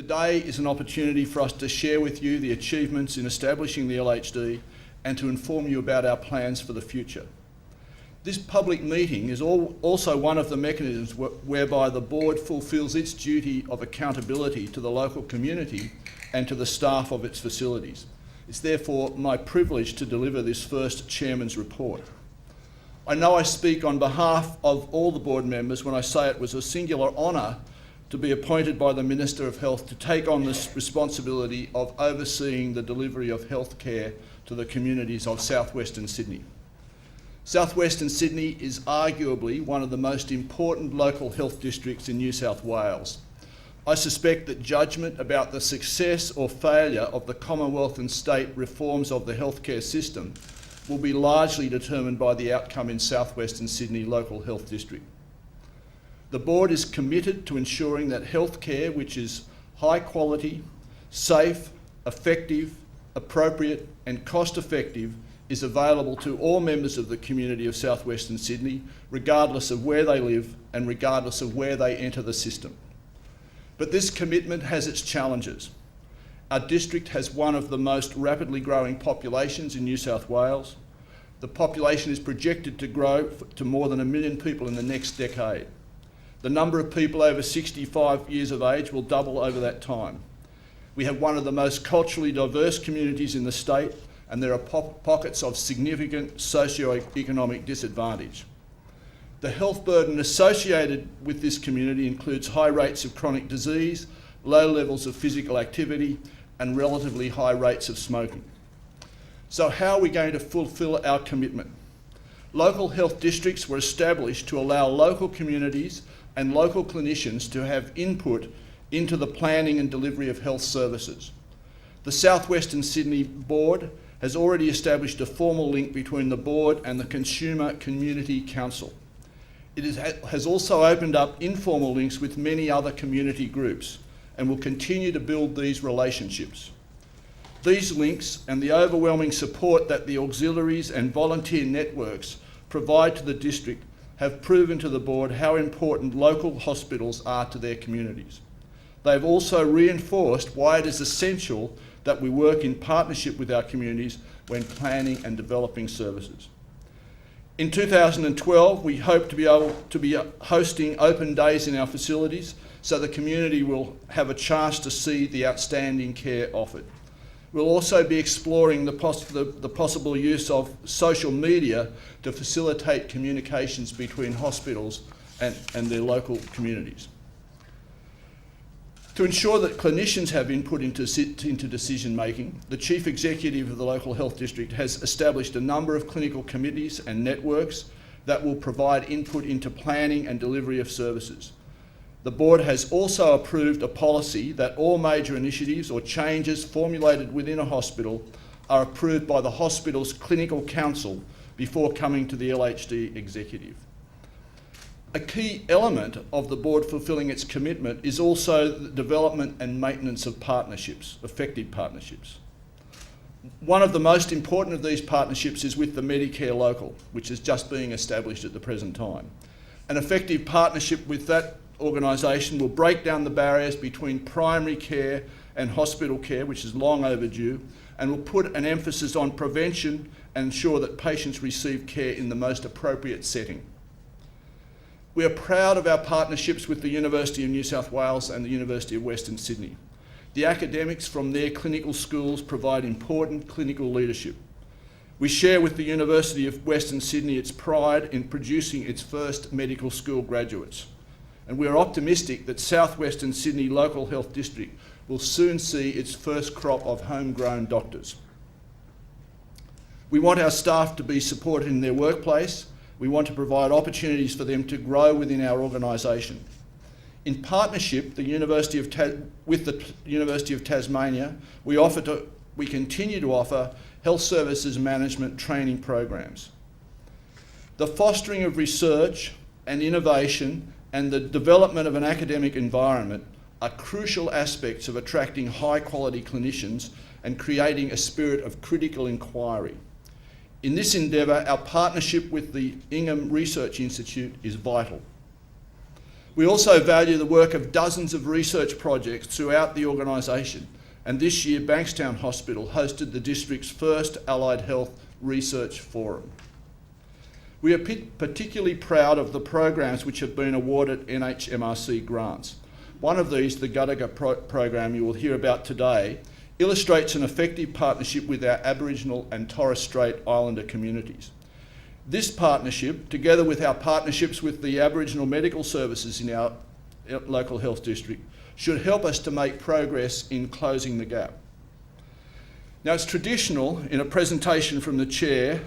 Today is an opportunity for us to share with you the achievements in establishing the LHD and to inform you about our plans for the future. This public meeting is also one of the mechanisms whereby the board fulfills its duty of accountability to the local community and to the staff of its facilities. It's therefore my privilege to deliver this first Chairman's report. I know I speak on behalf of all the board members when I say it was a singular honour to be appointed by the Minister of Health to take on this responsibility of overseeing the delivery of health care to the communities of southwestern Sydney. Southwestern Sydney is arguably one of the most important local health districts in New South Wales. I suspect that judgment about the success or failure of the Commonwealth and state reforms of the healthcare system will be largely determined by the outcome in southwestern Sydney local health district. The board is committed to ensuring that healthcare, which is high quality, safe, effective, appropriate and cost effective, is available to all members of the community of southwestern Sydney, regardless of where they live and regardless of where they enter the system. But this commitment has its challenges. Our district has one of the most rapidly growing populations in New South Wales. The population is projected to grow to more than 1 million people in the next decade. The number of people over 65 years of age will double over that time. We have one of the most culturally diverse communities in the state, and there are pockets of significant socio-economic disadvantage. The health burden associated with this community includes high rates of chronic disease, low levels of physical activity, and relatively high rates of smoking. So how are we going to fulfil our commitment? Local health districts were established to allow local communities and local clinicians to have input into the planning and delivery of health services. The Southwestern Sydney Board has already established a formal link between the board and the Consumer Community Council. It has also opened up informal links with many other community groups and will continue to build these relationships. These links and the overwhelming support that the auxiliaries and volunteer networks provide to the district have proven to the board how important local hospitals are to their communities. They have also reinforced why it is essential that we work in partnership with our communities when planning and developing services. In 2012, we hope to be able to be hosting open days in our facilities so the community will have a chance to see the outstanding care offered. We'll also be exploring the possible use of social media to facilitate communications between hospitals and their local communities. To ensure that clinicians have input into decision making, the Chief Executive of the local health district has established a number of clinical committees and networks that will provide input into planning and delivery of services. The board has also approved a policy that all major initiatives or changes formulated within a hospital are approved by the hospital's clinical council before coming to the LHD executive. A key element of the board fulfilling its commitment is also the development and maintenance of partnerships, effective partnerships. One of the most important of these partnerships is with the Medicare Local, which is just being established at the present time. An effective partnership with that organisation will break down the barriers between primary care and hospital care, which is long overdue, and will put an emphasis on prevention and ensure that patients receive care in the most appropriate setting. We are proud of our partnerships with the University of New South Wales and the University of Western Sydney. The academics from their clinical schools provide important clinical leadership. We share with the University of Western Sydney its pride in producing its first medical school graduates. And we are optimistic that Southwestern Sydney Local Health District will soon see its first crop of homegrown doctors. We want our staff to be supported in their workplace. We want to provide opportunities for them to grow within our organisation. In partnership with the University of Tasmania, we continue to offer health services management training programs. The fostering of research and innovation and the development of an academic environment are crucial aspects of attracting high-quality clinicians and creating a spirit of critical inquiry. In this endeavour, our partnership with the Ingham Research Institute is vital. We also value the work of dozens of research projects throughout the organisation, and this year Bankstown Hospital hosted the district's first allied health research forum. We are particularly proud of the programs which have been awarded NHMRC grants. One of these, the Gadigal program you will hear about today, illustrates an effective partnership with our Aboriginal and Torres Strait Islander communities. This partnership, together with our partnerships with the Aboriginal medical services in our local health district, should help us to make progress in closing the gap. Now, it's traditional in a presentation from the chair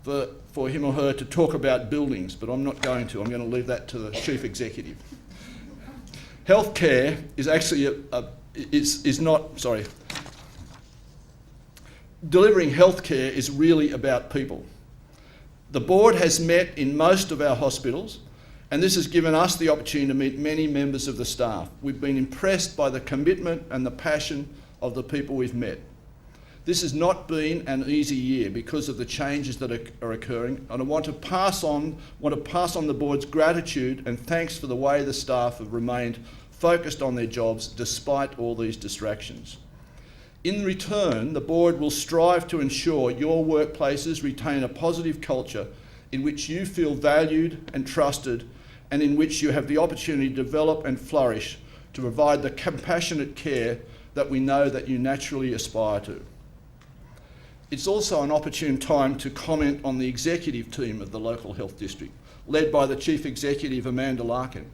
for him or her to talk about buildings, but I'm not going to. I'm going to leave that to the chief executive. Healthcare is actually delivering healthcare is really about people. The board has met in most of our hospitals, and this has given us the opportunity to meet many members of the staff. We've been impressed by the commitment and the passion of the people we've met. This has not been an easy year because of the changes that are occurring, and I want to pass on the board's gratitude and thanks for the way the staff have remained focused on their jobs despite all these distractions. In return, the board will strive to ensure your workplaces retain a positive culture in which you feel valued and trusted, and in which you have the opportunity to develop and flourish to provide the compassionate care that we know that you naturally aspire to. It's also an opportune time to comment on the executive team of the local health district, led by the Chief Executive, Amanda Larkin.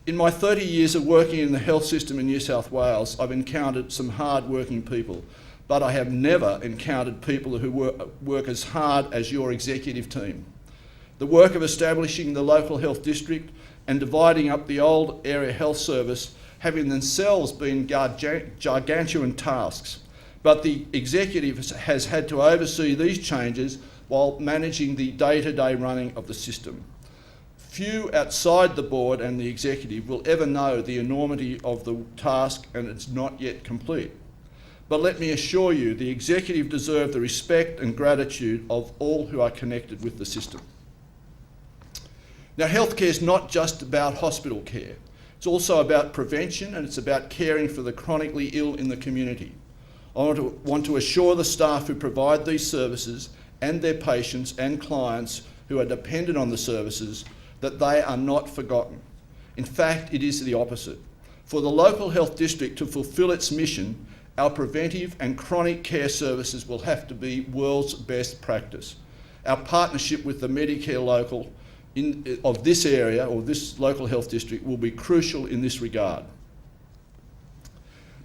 In my 30 years of working in the health system in New South Wales, I've encountered some hard-working people, but I have never encountered people who work as hard as your executive team. The work of establishing the local health district and dividing up the old area health service have in themselves been gargantuan tasks, but the executive has had to oversee these changes while managing the day-to-day running of the system. Few outside the board and the executive will ever know the enormity of the task, and it's not yet complete. But let me assure you, the executive deserve the respect and gratitude of all who are connected with the system. Now, healthcare is not just about hospital care. It's also about prevention, and it's about caring for the chronically ill in the community. I want to assure the staff who provide these services and their patients and clients who are dependent on the services that they are not forgotten. In fact, it is the opposite. For the local health district to fulfil its mission, our preventive and chronic care services will have to be world's best practice. Our partnership with the Medicare local of this area, or this local health district, will be crucial in this regard.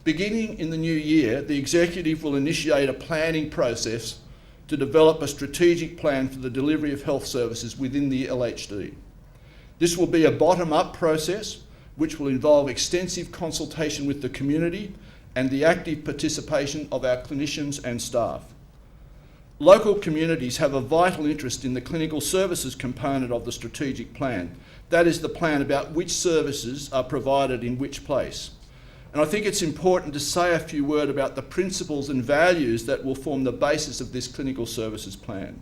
Beginning in the new year, the executive will initiate a planning process to develop a strategic plan for the delivery of health services within the LHD. This will be a bottom-up process which will involve extensive consultation with the community and the active participation of our clinicians and staff. Local communities have a vital interest in the clinical services component of the strategic plan. That is the plan about which services are provided in which place. And I think it's important to say a few words about the principles and values that will form the basis of this clinical services plan.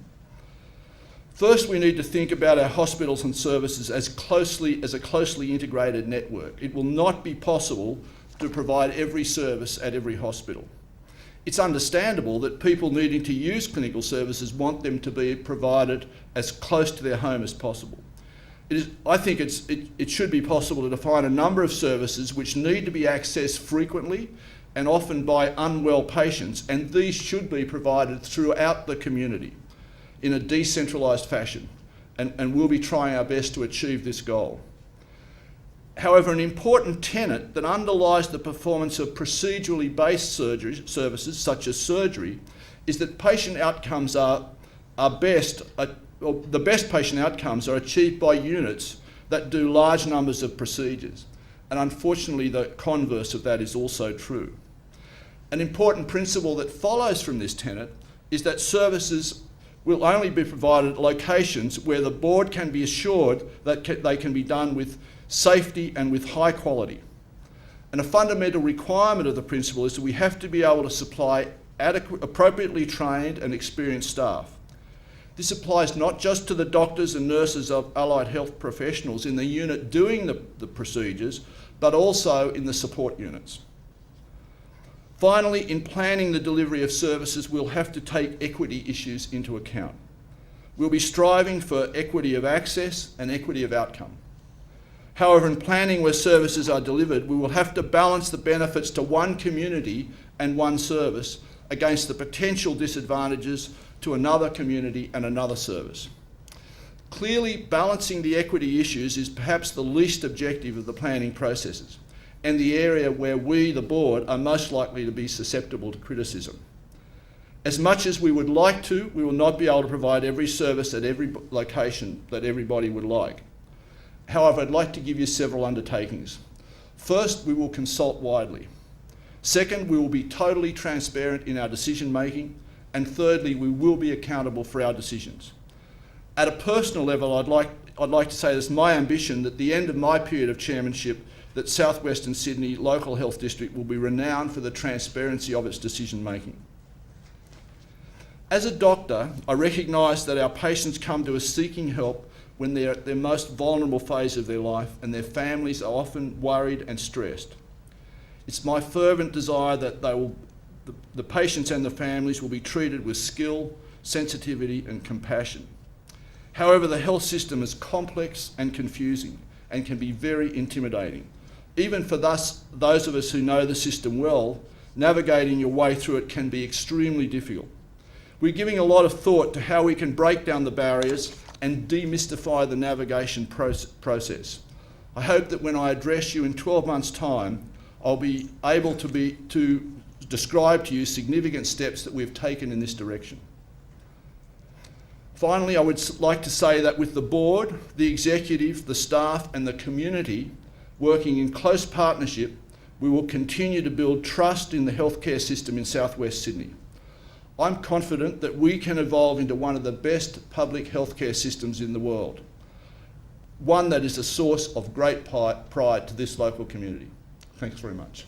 First, we need to think about our hospitals and services as a closely integrated network. It will not be possible to provide every service at every hospital. It's understandable that people needing to use clinical services want them to be provided as close to their home as possible. I think it should be possible to define a number of services which need to be accessed frequently and often by unwell patients, and these should be provided throughout the community in a decentralised fashion, and we'll be trying our best to achieve this goal. However, an important tenet that underlies the performance of procedurally based services such as surgery is that patient outcomes the best patient outcomes are achieved by units that do large numbers of procedures. And unfortunately, the converse of that is also true. An important principle that follows from this tenet is that services will only be provided at locations where the board can be assured that they can be done with safety and with high quality. And a fundamental requirement of the principle is that we have to be able to supply appropriately trained and experienced staff. This applies not just to the doctors and nurses of allied health professionals in the unit doing the procedures, but also in the support units. Finally, in planning the delivery of services, we'll have to take equity issues into account. We'll be striving for equity of access and equity of outcome. However, in planning where services are delivered, we will have to balance the benefits to one community and one service against the potential disadvantages to another community and another service. Clearly, balancing the equity issues is perhaps the least objective of the planning processes and the area where we, the board, are most likely to be susceptible to criticism. As much as we would like to, we will not be able to provide every service at every location that everybody would like. However, I'd like to give you several undertakings. First, we will consult widely. Second, we will be totally transparent in our decision making. And thirdly, we will be accountable for our decisions. At a personal level, I'd like to say it's my ambition that at the end of my period of chairmanship, that South Western Sydney Local Health District will be renowned for the transparency of its decision making. As a doctor, I recognise that our patients come to us seeking help when they're at their most vulnerable phase of their life and their families are often worried and stressed. It's my fervent desire that the patients and the families will be treated with skill, sensitivity and compassion. However, the health system is complex and confusing and can be very intimidating. Even for those of us who know the system well, navigating your way through it can be extremely difficult. We're giving a lot of thought to how we can break down the barriers and demystify the navigation process. I hope that when I address you in 12 months' time, I'll be able to describe to you significant steps that we've taken in this direction. Finally, I would like to say that with the board, the executive, the staff and the community working in close partnership, we will continue to build trust in the healthcare system in South West Sydney. I'm confident that we can evolve into one of the best public healthcare systems in the world, one that is a source of great pride to this local community. Thanks very much.